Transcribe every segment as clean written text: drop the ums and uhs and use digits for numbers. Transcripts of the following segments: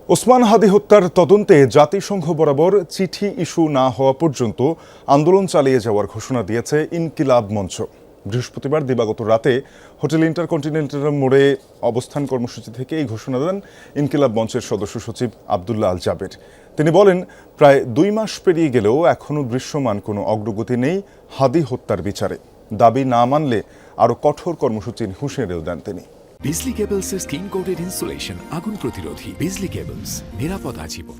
ওসমান হাদী হত্যার তদন্তে জাতিসংঘ বরাবর চিঠি ইস্যু না হওয়া পর্যন্ত আন্দোলন চালিয়ে যাওয়ার ঘোষণা দিয়েছে ইনকিলাব মঞ্চ। বৃহস্পতিবার দিবাগত রাতে হোটেল ইন্টারকন্টিনেন্টাল মোড়ে অবস্থান কর্মসূচি থেকে এই ঘোষণা দেন ইনকিলাব মঞ্চের সদস্য সচিব আব্দুল্লাহ আল জাবের। তিনি বলেন, প্রায় 2 মাস পেরিয়ে গেলেও এখনও দৃশ্যমান কোনো অগ্রগতি নেই হাদী হত্যার বিচারে। দাবি না মানলে আরও কঠোর কর্মসূচির হুঁশিয়ারিও দেন তিনি। বিজলি কেবলসের স্কিন কোটেড ইনসুলেশন আগুন প্রতিরোধী। বিজলি কেবলস, নিরাপদ আজীবন।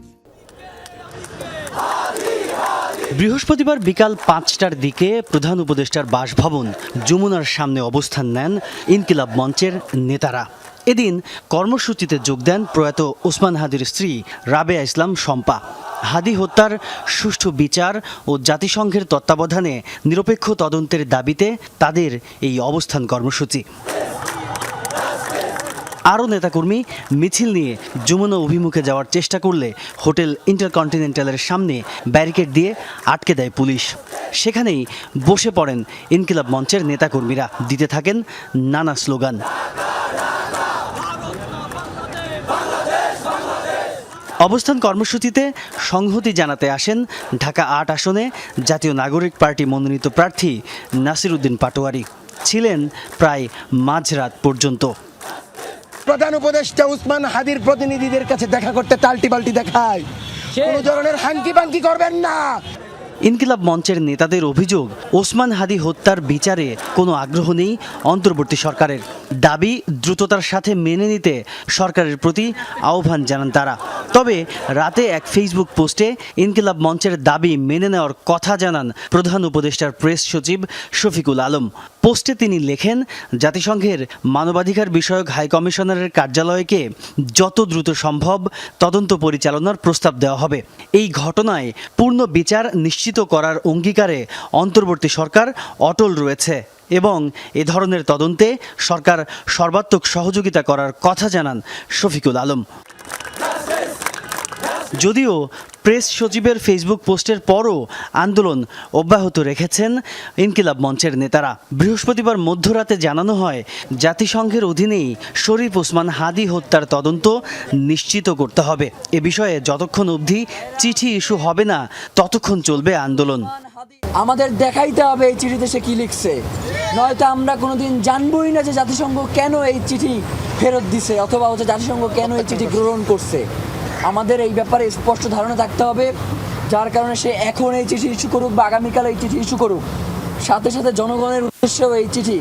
বৃহস্পতিবার বিকাল 5টার দিকে প্রধান উপদেষ্টার বাসভবন যমুনার সামনে অবস্থান নেন ইনকিলাব মঞ্চের নেতারা। এদিন কর্মসূচিতে যোগ দেন প্রয়াত ওসমান হাদীর স্ত্রী রাবেয়া ইসলাম শম্পা। হাদী হত্যার সুষ্ঠু বিচার ও জাতিসংঘের তত্ত্বাবধানে নিরপেক্ষ তদন্তের দাবিতে তাদের এই অবস্থান কর্মসূচি। আরও নেতাকর্মী মিছিল নিয়ে যমুনা অভিমুখে যাওয়ার চেষ্টা করলে হোটেল ইন্টারকন্টিনেন্টালের সামনে ব্যারিকেড দিয়ে আটকে দেয় পুলিশ। সেখানেই বসে পড়েন ইনকিলাব মঞ্চের নেতাকর্মীরা, দিতে থাকেন নানা স্লোগান। অবস্থান কর্মসূচিতে সংহতি জানাতে আসেন ঢাকা ৮ আসনে জাতীয় নাগরিক পার্টি মনোনীত প্রার্থী নাসির উদ্দিন পাটোয়ারি। ছিলেন প্রায় মাঝরাত পর্যন্ত। প্রধান উপদেষ্টা ওসমান হাদীর প্রতিনিধিদের কাছে দেখা করতে টাল্টি বাল্টি দেখায়, কোনো ধরনের হাঙ্কি পাঙ্কি করবেন না। ইনকিলাব মঞ্চের নেতাদের অভিযোগ, ওসমান হাদী হত্যার বিচারে কোনো আগ্রহ নেই অন্তর্বর্তী সরকারের। দাবি দ্রুততার সাথে মেনে নিতে সরকারের প্রতি আহ্বান জানান তারা। তবে রাতে এক ফেসবুক পোস্টে ইনকিলাব মঞ্চের দাবি মেনে নেওয়ার কথা জানান প্রধান উপদেষ্টার প্রেস সচিব শফিকুল আলম। পোস্টে তিনি লেখেন, জাতিসংঘের মানবাধিকার বিষয়ক হাই কমিশনারের কার্যালয়কে যত দ্রুত সম্ভব তদন্ত পরিচালনার প্রস্তাব দেওয়া হবে। এই ঘটনায় পূর্ণ বিচার নিশ্চিত করার অঙ্গীকারে অন্তর্বর্তী সরকার অটল রয়েছে এবং এ ধরনের তদন্তে সরকার সর্বাত্মক সহযোগিতা করার কথা জানান শফিকুল আলম। যদিও প্রেস সচিবের ফেসবুক পোস্টের পরও আন্দোলন অব্যাহত রেখেছেন ইনকিলাব মঞ্চের নেতারা। বৃহস্পতিবার মধ্যরাতে জানানো হয়, জাতিসংঘের অধীনেই শরীফ ওসমান হাদী হত্যার তদন্ত নিশ্চিত করতে হবে। এ বিষয়ে যতক্ষণ অবধি চিঠি ইস্যু হবে না ততক্ষণ চলবে আন্দোলন। আমাদের দেখাইতে হবে এই চিঠিতে সে কি লিখছে, নয়তো আমরা কোনোদিন জানবই না যে জাতিসংঘ কেন এই চিঠি ফেরত দিছে অথবা জাতিসংঘ কেন এই চিঠি গ্রহণ করছে। আমাদের এই ব্যাপারে স্পষ্ট ধারণা থাকতে হবে, যার কারণে সে এখন এই চিঠি ইস্যু করুক বা আগামীকাল এই চিঠি ইস্যু করুক, সাথে সাথে জনগণের উদ্দেশ্যেও এই চিঠি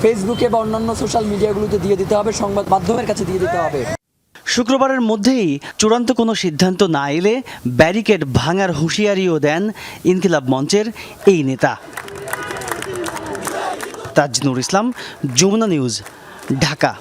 ফেসবুকে বা অন্যান্য সোশ্যাল মিডিয়াগুলোতে দিয়ে দিতে হবে, সংবাদ মাধ্যমের কাছে দিয়ে দিতে হবে। শুক্রবারের মধ্যেই চূড়ান্ত কোনো সিদ্ধান্ত না এলে ব্যারিকেড ভাঙার হুঁশিয়ারিও দেন ইনকিলাব মঞ্চের এই নেতা। তাজনুর ইসলাম, যমুনা নিউজ, ঢাকা।